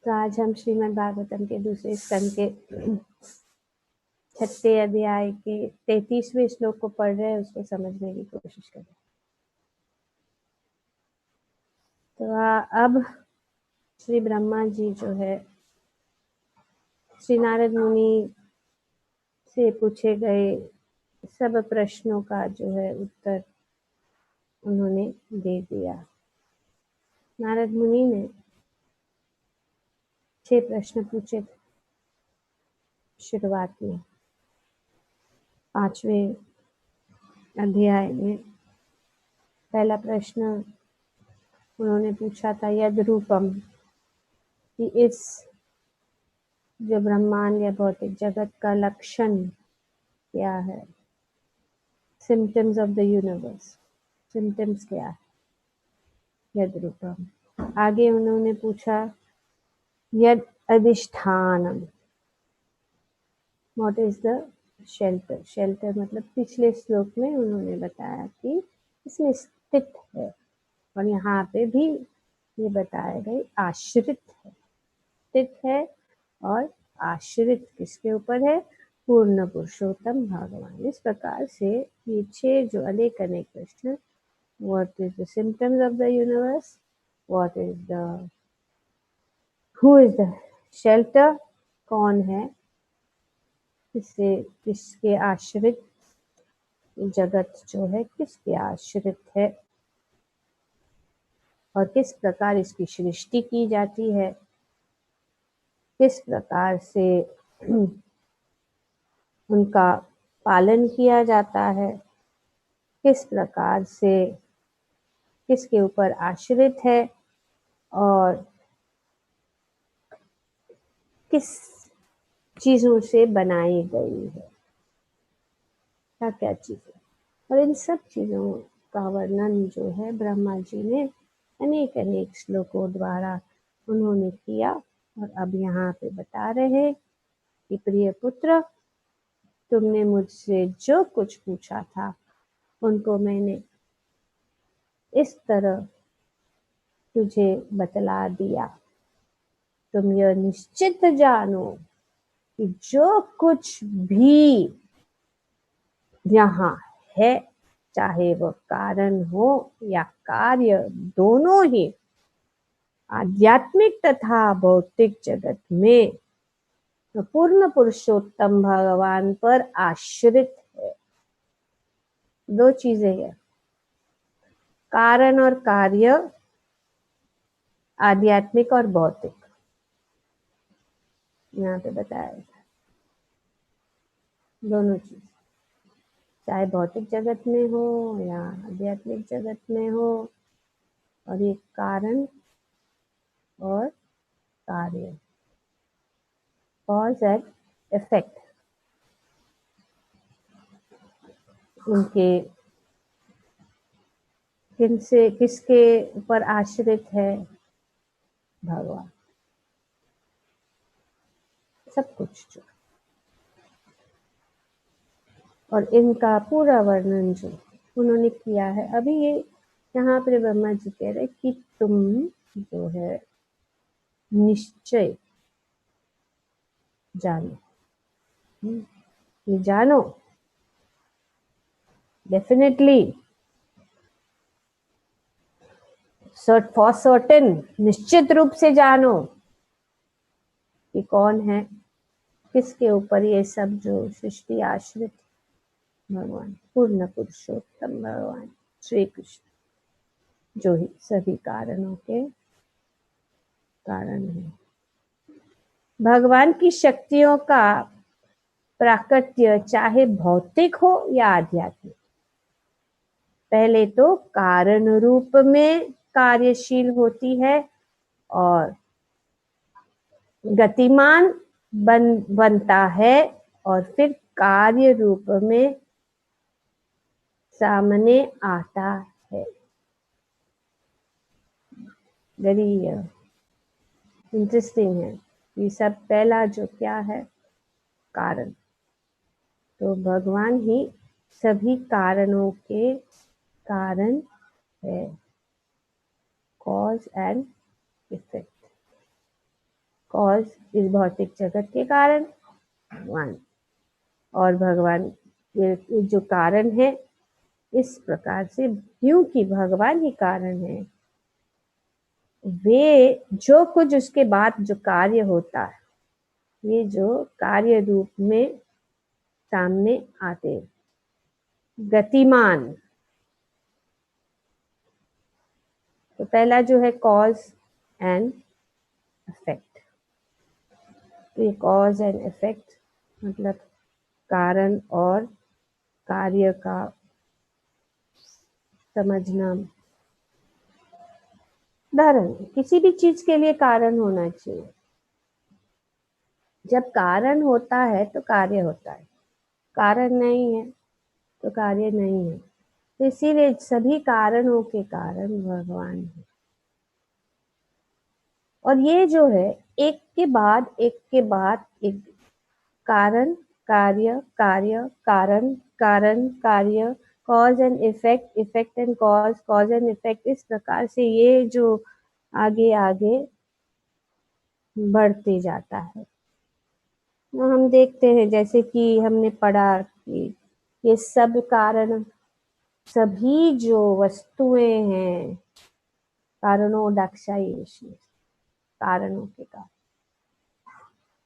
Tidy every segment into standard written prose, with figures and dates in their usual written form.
तो आज हम श्रीमद् भागवतम के दूसरे स्कंद के 6वें अध्याय के 33वें श्लोक को पढ़ रहे हैं, उसको समझने की कोशिश करें। तो अब श्री ब्रह्मा जी जो है श्री नारद मुनि से पूछे गए सब प्रश्नों का जो है उत्तर उन्होंने दे दिया। नारद मुनि ने 6 प्रश्न पूछे थे शुरुआत में। 5वें अध्याय में पहला प्रश्न उन्होंने पूछा था यद रूपम, कि इस जो ब्रह्मांड या भौतिक जगत का लक्षण क्या है, symptoms of the universe, symptoms क्या है, यद रूपम। आगे उन्होंने पूछा यद अधिष्ठानम, what is the shelter. Shelter मतलब पिछले श्लोक में उन्होंने बताया कि इसमें स्थित है, और यहाँ पे भी ये बताया गया आश्रित है, स्थित है और आश्रित किसके ऊपर है, पूर्ण पुरुषोत्तम भगवान। इस प्रकार से ये 6 जो अनेक अनेक प्रश्न, what is the symptoms of the universe, what is the, who is the shelter, कौन है किससे, किसके आश्रित, जगत जो है किसके आश्रित है, और किस प्रकार इसकी सृष्टि की जाती है, किस प्रकार से उनका पालन किया जाता है, किस प्रकार से किसके ऊपर आश्रित है, और किस चीजों से बनाई गई है, क्या क्या चीजें। और इन सब चीजों का वर्णन जो है ब्रह्मा जी ने अनेक अनेक श्लोकों द्वारा उन्होंने किया, और अब यहाँ पे बता रहे कि प्रिय पुत्र, तुमने मुझसे जो कुछ पूछा था उनको मैंने इस तरह तुझे बतला दिया। तुम यह निश्चित जानो कि जो कुछ भी यहाँ है, चाहे वह कारण हो या कार्य, दोनों ही आध्यात्मिक तथा भौतिक जगत में पूर्ण पुरुषोत्तम भगवान पर आश्रित है। 2 चीजें हैं, कारण और कार्य, आध्यात्मिक और भौतिक, यहाँ पे बताया था दोनों चीज, चाहे भौतिक जगत में हो या आध्यात्मिक जगत में हो। और ये कारण और कार्य, कॉज एंड इफेक्ट, उनके किनसे किसके ऊपर आश्रित है, भगवान। सब कुछ जो, और इनका पूरा वर्णन जो उन्होंने किया है। अभी ये यहाँ पर ब्रह्मा जी कह रहे कि तुम जो है निश्चय जानो, ये जानो, डेफिनेटली, फॉर सर्टेन, निश्चित रूप से जानो कि कौन है, किसके ऊपर ये सब जो सृष्टि आश्रित, भगवान पूर्ण पुरुषोत्तम भगवान श्री कृष्ण, जो ही सभी कारणों के कारण है। भगवान की शक्तियों का प्राकट्य चाहे भौतिक हो या आध्यात्मिक, पहले तो कारण रूप में कार्यशील होती है और गतिमान बनता है, और फिर कार्य रूप में सामने आता है। वेरी इंटरेस्टिंग है। ये सब पहला जो क्या है, कारण, तो भगवान ही सभी कारणों के कारण है, कॉज एंड इफेक्ट। कॉज इस भौतिक जगत के कारण भगवान, और भगवान ये जो कारण है, इस प्रकार से क्योंकि भगवान ही कारण है, वे जो कुछ उसके बाद जो कार्य होता है, ये जो कार्य रूप में सामने आते, गतिमान। तो पहला जो है कॉज एंड इफेक्ट। तो ये कॉज एंड इफेक्ट मतलब कारण और कार्य का समझना। उदाहरण, किसी भी चीज के लिए कारण होना चाहिए। जब कारण होता है तो कार्य होता है, कारण नहीं है तो कार्य नहीं है। तो इसीलिए सभी कारणों के कारण भगवान है। और ये जो है एक के बाद एक के बाद एक, कारण कार्य कार्य कारण कारण कार्य, cause and effect, effect and cause, cause and effect, इस प्रकार से ये जो आगे आगे बढ़ते जाता है। तो हम देखते हैं जैसे कि हमने पढ़ा कि ये सब कारण, सभी जो वस्तुएं हैं, कारणों कारणों के कारण,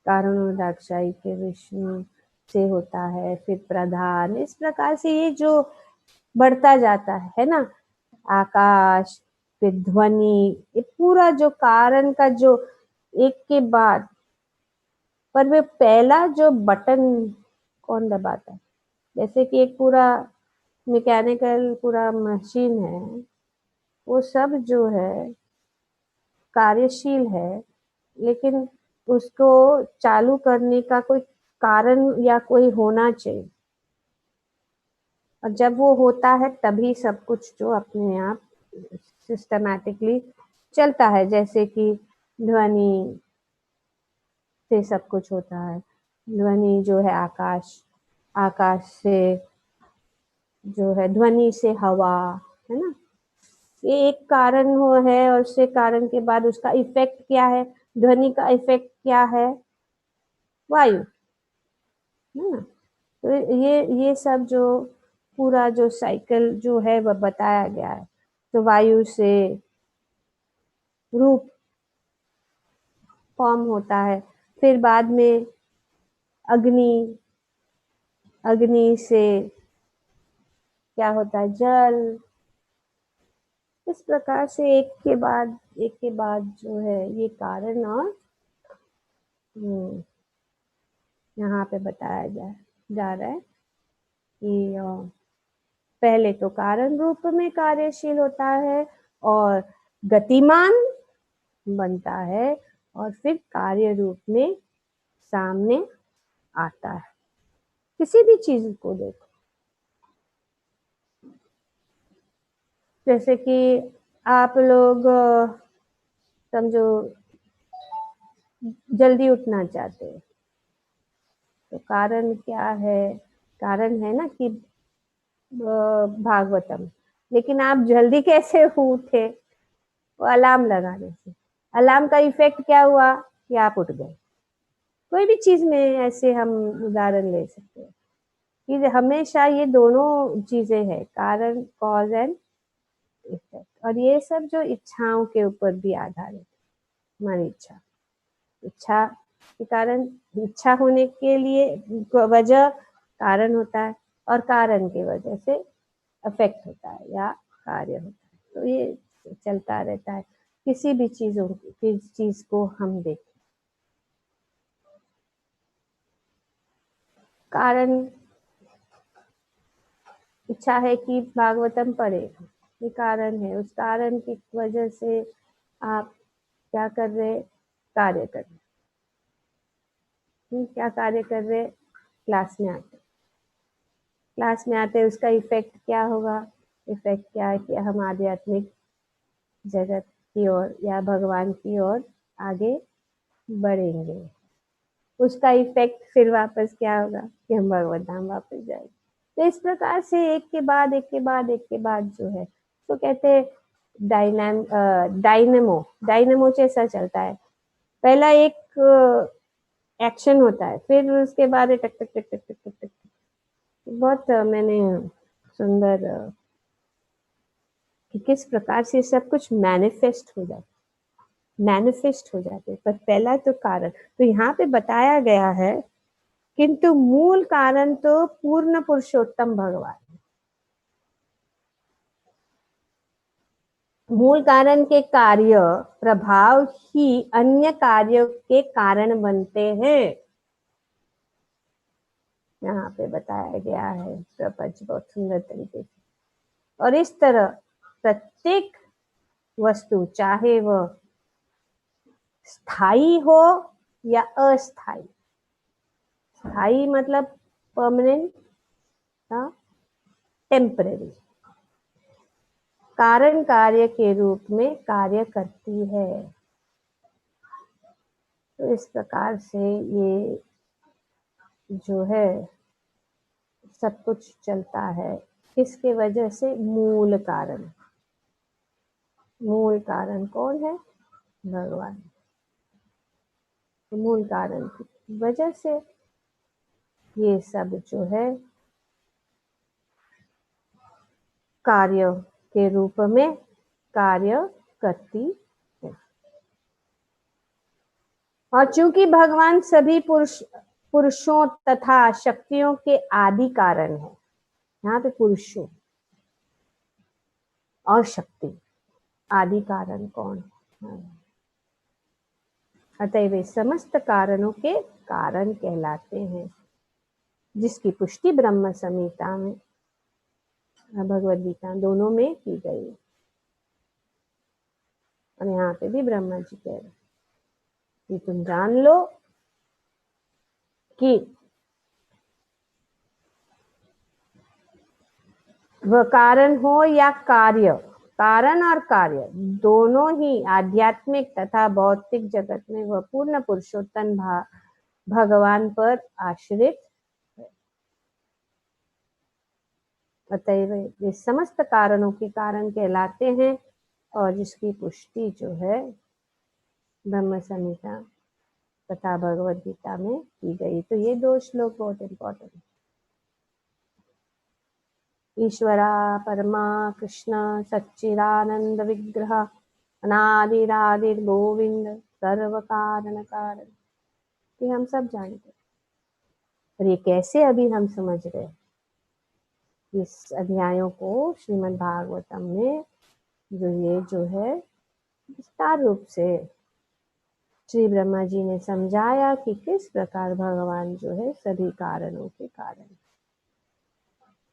कारणों के विष्णु से होता है, फिर प्रधान, इस प्रकार से ये जो बढ़ता जाता है ना, आकाश, फिर ध्वनि, ये पूरा जो कारण का जो एक के बाद, पर वे पहला जो बटन कौन दबाता है? जैसे कि एक पूरा मैकेनिकल पूरा मशीन है, वो सब जो है कार्यशील है, लेकिन उसको चालू करने का कोई कारण या कोई होना चाहिए, और जब वो होता है तभी सब कुछ जो अपने आप सिस्टमैटिकली चलता है। जैसे कि ध्वनि से सब कुछ होता है, ध्वनि जो है आकाश, आकाश से जो है ध्वनि से हवा, है ना, ये एक कारण हो है, और उससे कारण के बाद उसका इफेक्ट क्या है, ध्वनि का इफेक्ट क्या है, वायु, है ना। तो ये सब जो पूरा जो साइकिल जो है वह बताया गया है। तो वायु से रूप फॉर्म होता है, फिर बाद में अग्नि, अग्नि से क्या होता है, जल, इस प्रकार से एक के बाद जो है ये कारण और यहाँ पे बताया जा रहा है कि पहले तो कारण रूप में कार्यशील होता है और गतिमान बनता है, और फिर कार्य रूप में सामने आता है। किसी भी चीज को देखो, जैसे कि आप लोग समझो जल्दी उठना चाहते हैं, तो कारण क्या है, कारण है ना कि भागवतम, लेकिन आप जल्दी कैसे उठे, वो अलार्म लगाने से। अलार्म का इफेक्ट क्या हुआ कि आप उठ गए। कोई भी चीज में ऐसे हम उदाहरण ले सकते हैं कि हमेशा ये दोनों चीजें हैं, कारण, कॉज एंड इफेक्ट। और ये सब जो इच्छाओं के ऊपर भी आधारित है, हमारी इच्छा, इच्छा के कारण, इच्छा होने के लिए वजह कारण होता है, और कारण की वजह से अफेक्ट होता है या कार्य होता है। तो ये चलता रहता है किसी भी चीज को हम देखें। कारण, इच्छा है कि भागवतम पढ़े, ये कारण है, उस कारण की वजह से आप क्या कर रहे, कार्य कर रहे, क्या कार्य कर रहे, क्लास में आते, क्लास में आते, उसका इफेक्ट क्या होगा, इफेक्ट क्या है कि हम आध्यात्मिक जगत की ओर या भगवान की ओर आगे बढ़ेंगे। उसका इफेक्ट फिर वापस क्या होगा कि हम भगवत धाम वापस जाएंगे। तो इस प्रकार से एक के बाद एक के बाद एक के बाद जो है, तो कहते हैं डायनेमो, डायनेमो जैसा चलता है। पहला एक एक्शन होता है, फिर उसके बाद टक टक टक टक टक टक। बहुत मैंने सुंदर कि किस प्रकार से सब कुछ मैनिफेस्ट हो जाते। पर पहला तो कारण तो यहाँ पे बताया गया है, किंतु मूल कारण तो पूर्ण पुरुषोत्तम भगवान। मूल कारण के कार्य प्रभाव ही अन्य कार्यों के कारण बनते हैं। यहाँ पे बताया गया है प्रपंच बहुत सुंदर तरीके से। और इस तरह प्रत्येक वस्तु, चाहे वह स्थायी हो या अस्थायी, स्थायी मतलब परमानेंट, टेम्पररी, कारण कार्य के रूप में कार्य करती है। तो इस प्रकार से ये जो है सब कुछ चलता है, किसके वजह से? मूल कारण। मूल कारण कौन है? भगवान। तो मूल कारण की वजह से ये सब जो है कार्य के रूप में कार्य करती है। और चूंकि भगवान सभी पुरुषों तथा शक्तियों के आदि कारण है, यहाँ पे पुरुषों और शक्ति, आदि कारण कौन है? अतः वे समस्त कारणों के कारण कहलाते हैं, जिसकी पुष्टि ब्रह्म संहिता में, भगवद गीता दोनों में की गई। और यहाँ पे भी ब्रह्मा जी कह रहे कि तुम जान लो कि वह कारण हो या कार्य, कारण और कार्य दोनों ही आध्यात्मिक तथा भौतिक जगत में वह पूर्ण पुरुषोत्तम भगवान पर आश्रित है। अतएव वे समस्त कारणों के कारण कहलाते हैं, और जिसकी पुष्टि जो है ब्रह्म संहिता तथा भगवद गीता में की गई। तो ये दो श्लोक बहुत इम्पोर्टेंट। ईश्वरा परमा कृष्ण सच्चिदानंद विग्रह अनादिरादिर गोविंद सर्व कारण कारण। ये हम सब जानते हैं, पर ये कैसे अभी हम समझ रहे हैं? इस अध्यायों को श्रीमद् भागवतम में जो है विस्तार रूप से श्री ब्रह्मा जी ने समझाया कि किस प्रकार भगवान जो है सभी कारणों के कारण,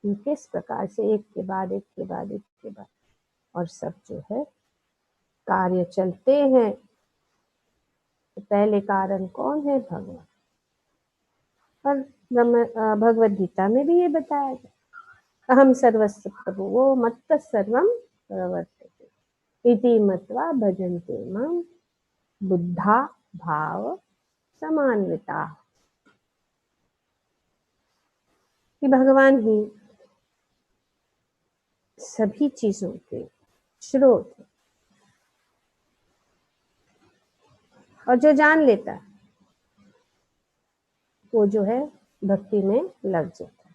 किस प्रकार से एक के बाद एक के बाद एक के बाद और सब जो है कार्य चलते हैं। तो पहले कारण कौन है? भगवान। और भगवद गीता में भी ये बताया गया, अहम सर्वस्य प्रभुवो मत्तः सर्वं प्रवर्तते इति मत्वा भजन्ते मां बुद्धा भाव समान्विता। कि भगवान ही सभी चीजों के स्रोत है, और जो जान लेता है वो जो है भक्ति में लग जाता है।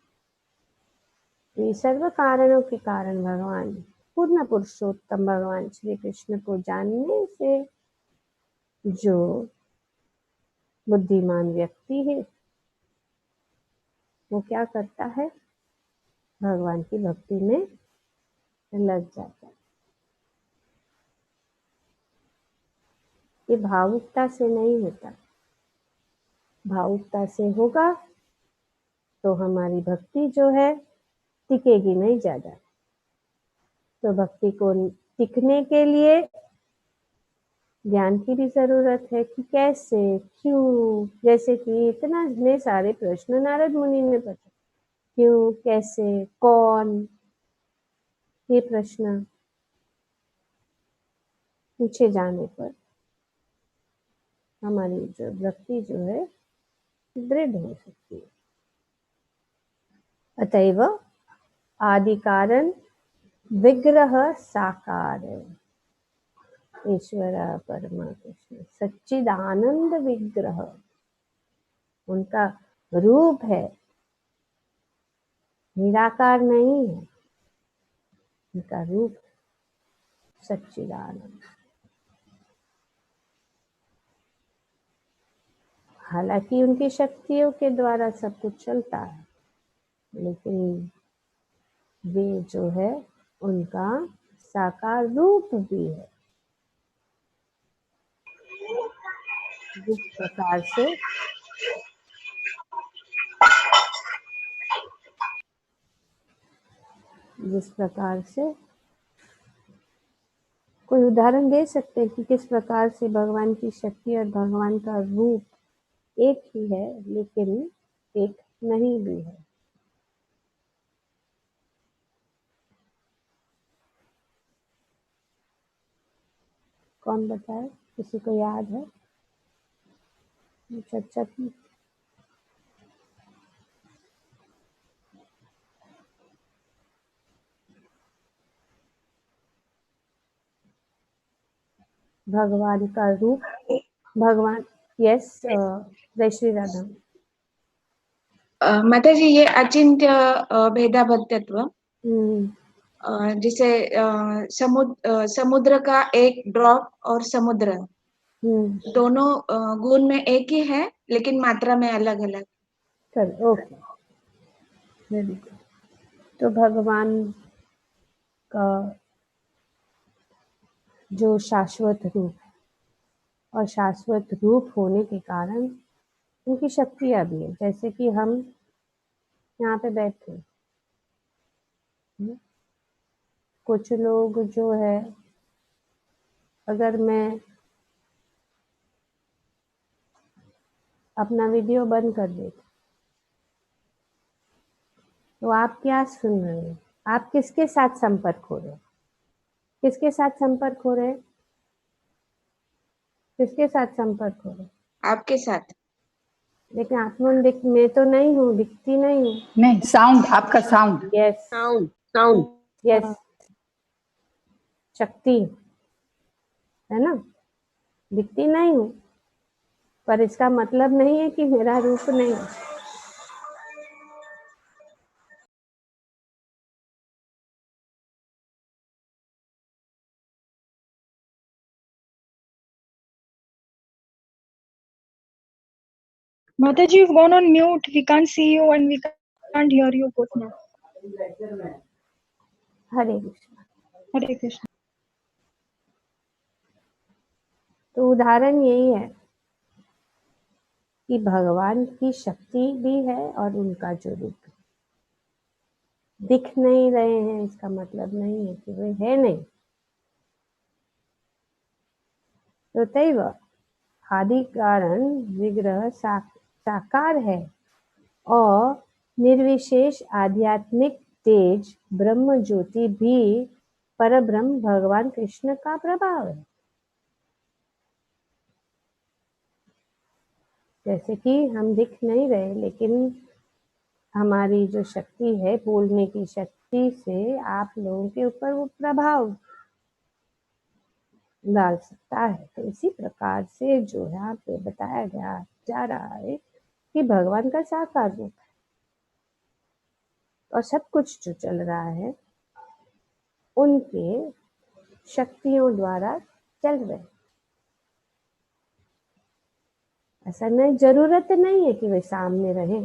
ये सर्व कारणों के कारण भगवान पूर्ण पुरुषोत्तम भगवान श्री कृष्ण को जानने से जो बुद्धिमान व्यक्ति है वो क्या करता है? भगवान की भक्ति में लग जाता है। ये भावुकता से नहीं होता। भावुकता से होगा तो हमारी भक्ति जो है टिकेगी नहीं ज्यादा। तो भक्ति को टिकने के लिए ज्ञान की भी जरूरत है कि कैसे, क्यों। जैसे कि इतने सारे प्रश्न नारद मुनि ने पूछे, क्यों, कैसे, कौन, ये प्रश्न पूछे जाने पर हमारी जो भक्ति जो है दृढ़ हो सकती है। अतएव आदि कारण विग्रह साकार है। ईश्वर परमा कृष्ण सच्चिदानंद विग्रह उनका रूप है, निराकार नहीं है, उनका रूप सच्चिदानंद। हालांकि उनकी शक्तियों के द्वारा सब कुछ चलता है, लेकिन वे जो है उनका साकार रूप भी है। जिस प्रकार से कोई उदाहरण दे सकते हैं कि किस प्रकार से भगवान की शक्ति और भगवान का रूप एक ही है लेकिन एक नहीं भी है? कौन बताए? किसी को याद है? चर्चा की। भगवान का रूप, भगवान, यस जय श्री राधा। माताजी, ये अचिंत्य भेदाभेदत्व जिसे समुद्र का एक ड्रॉप और समुद्र दोनों गुण में एक ही है लेकिन मात्रा में अलग अलग। चलो, ओके, वेरी गुड। तो भगवान का जो शाश्वत रूप है और शाश्वत रूप होने के कारण उनकी शक्तियाँ भी है। जैसे कि हम यहाँ पे बैठे, कुछ लोग जो है, अगर मैं अपना वीडियो बंद कर देती तो आप क्या सुन रहे हैं? आप किसके साथ संपर्क हो रहे हैं? किसके साथ संपर्क हो रहे हैं? किसके साथ संपर्क हो रहे हैं? आपके साथ। लेकिन आप मैं तो नहीं हूँ, दिखती नहीं हूँ। नहीं, साउंड, आपका साउंड। यस, साउंड, यस, शक्ति है ना, दिखती नहीं हूँ, पर इसका मतलब नहीं है कि मेरा रूप नहीं। Mataji, you've gone on mute. We can't see you and we can't hear you both now. Hare Krishna. Hare Krishna. तो उदाहरण यही है कि भगवान की शक्ति भी है और उनका जो रूप दिख नहीं रहे हैं, इसका मतलब नहीं है कि वे है नहीं। तो तैव आदि कारण विग्रह साकार है और निर्विशेष आध्यात्मिक तेज ब्रह्म ज्योति भी परब्रह्म भगवान कृष्ण का प्रभाव है। जैसे कि हम दिख नहीं रहे, लेकिन हमारी जो शक्ति है, बोलने की शक्ति से आप लोगों के ऊपर वो प्रभाव डाल सकता है। तो इसी प्रकार से जो यहाँ पे बताया जा रहा है कि भगवान का साकार रूप है और सब कुछ जो चल रहा है उनके शक्तियों द्वारा चल रहे। ऐसा नहीं, जरूरत नहीं है कि वे सामने रहे।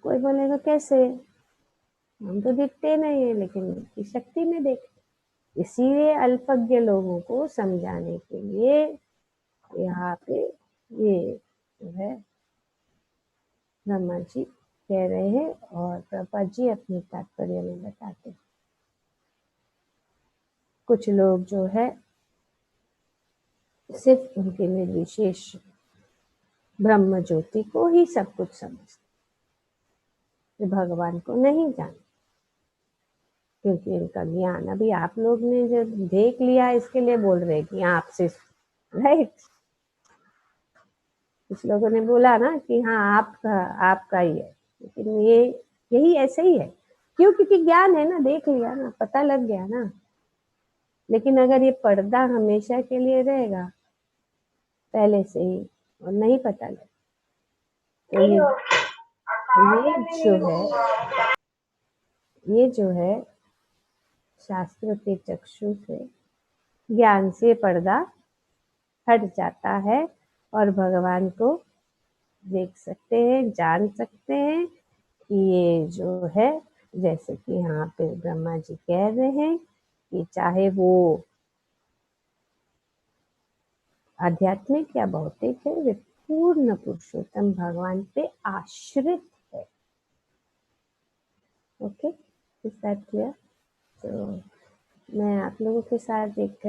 कोई बोलेगा कैसे, हम तो दिखते नहीं है लेकिन उनकी शक्ति में देख। इसीलिए अल्पज्ञ लोगों को समझाने के लिए यहाँ पे ये जो है ब्रह्मा जी कह रहे हैं और प्रभुपाद जी अपने तात्पर्य में बताते हैं। कुछ लोग जो है सिर्फ उनके निर्विशेष ब्रह्म ज्योति को ही सब कुछ समझते, भगवान को नहीं जानते, क्योंकि इनका ज्ञान अभी आप लोग ने जब देख लिया इसके लिए बोल रहे कि आपसे, राइट। कुछ लोगों ने बोला ना कि हाँ आपका ही है, लेकिन यही ऐसे ही है। क्यों? क्योंकि ज्ञान है ना, देख लिया ना, पता लग गया ना। लेकिन अगर ये पर्दा हमेशा के लिए रहेगा पहले से ही और नहीं पता लगे तो ये जो है शास्त्र के चक्षु से ज्ञान से पर्दा हट जाता है और भगवान को देख सकते हैं, जान सकते हैं कि ये जो है, जैसे कि यहाँ पे ब्रह्मा जी कह रहे हैं कि चाहे वो आध्यात्मिक या भौतिक है, वे पूर्ण पुरुषोत्तम भगवान पे आश्रित है। Okay, is that clear? तो मैं आप लोगों के साथ एक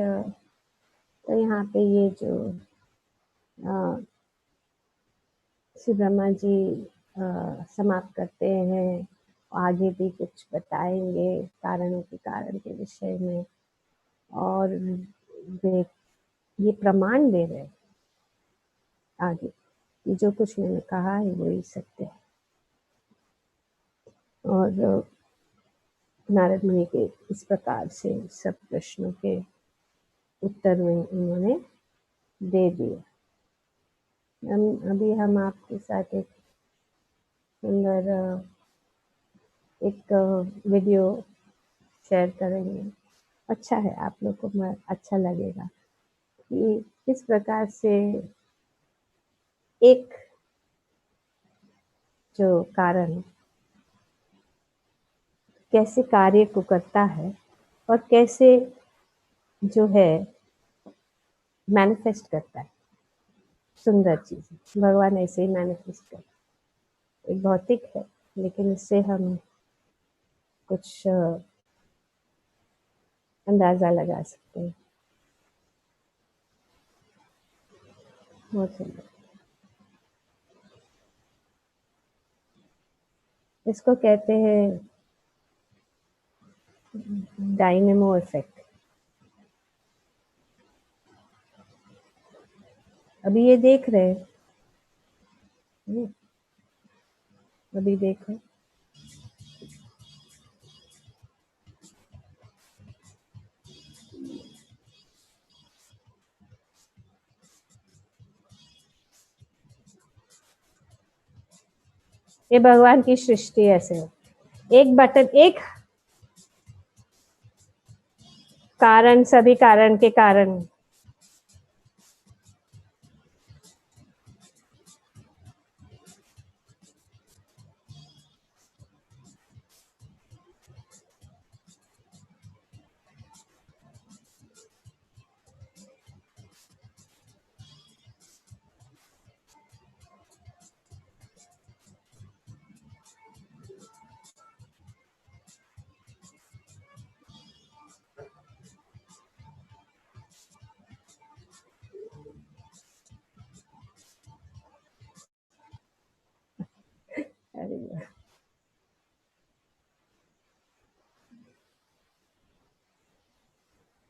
तो यहाँ पे ये जो श्री ब्रह्मा जी समाप्त करते हैं, आगे भी कुछ बताएंगे कारणों के कारण के विषय में, और वे ये प्रमाण दे रहे हैं आगे कि जो कुछ मैंने कहा है वही सत्य है। और नारद मुनि के इस प्रकार से सब प्रश्नों के उत्तर में उन्होंने दे दिया। अभी हम आपके साथ एक सुंदर एक वीडियो शेयर करेंगे। अच्छा है, आप लोग को अच्छा लगेगा कि किस प्रकार से एक जो कारण कैसे कार्य को करता है और कैसे जो है मैनिफेस्ट करता है सुंदर चीज। भगवान ऐसे ही मैनिफेस्ट करता है। एक भौतिक है लेकिन इससे हम कुछ अंदाजा लगा सकते हैं। बहुत सुंदर। इसको कहते हैं डायनेमो इफेक्ट। अभी ये देख रहे हैं, अभी देखो ये भगवान की सृष्टि ऐसे है। एक बटन, एक कारण सभी कारण के कारण।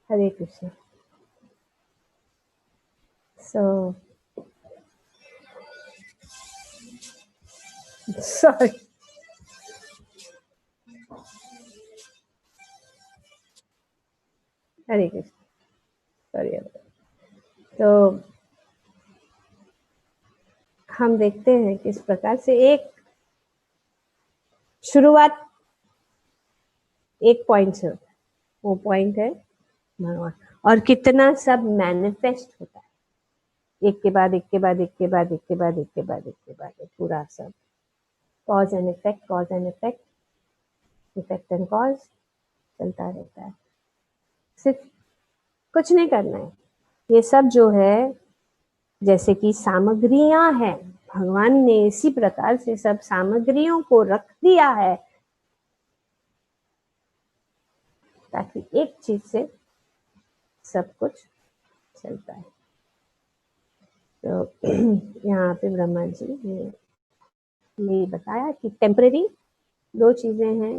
हरे कृष्ण। So sorry. हरे कृष्ण, सॉरी। तो हम देखते हैं किस प्रकार से एक शुरुआत एक पॉइंट से होता है, वो पॉइंट है भगवान, और कितना सब मैनिफेस्ट होता है एक के बाद एक के बाद एक के बाद एक के बाद एक के बाद एक के बाद, पूरा सब cause and effect, cause and effect, effect and cause चलता रहता है। सिर्फ कुछ नहीं करना है, ये सब जो है जैसे कि सामग्रियां हैं, भगवान ने इसी प्रकार से सब सामग्रियों को रख दिया है ताकि एक चीज से सब कुछ चलता है। तो यहाँ पे ब्रह्मा जी ने ये बताया कि टेम्परेरी दो चीजें हैं।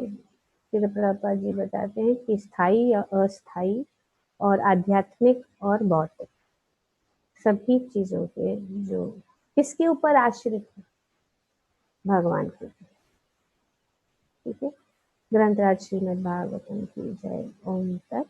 फिर प्रभुपाद जी बताते हैं कि स्थायी या अस्थायी, और आध्यात्मिक और भौतिक, सभी चीजों के जो किसके ऊपर आश्रित है, भगवान के। ठीक है, ग्रंथराज श्रीमद् भागवतम की जय। ओम तत्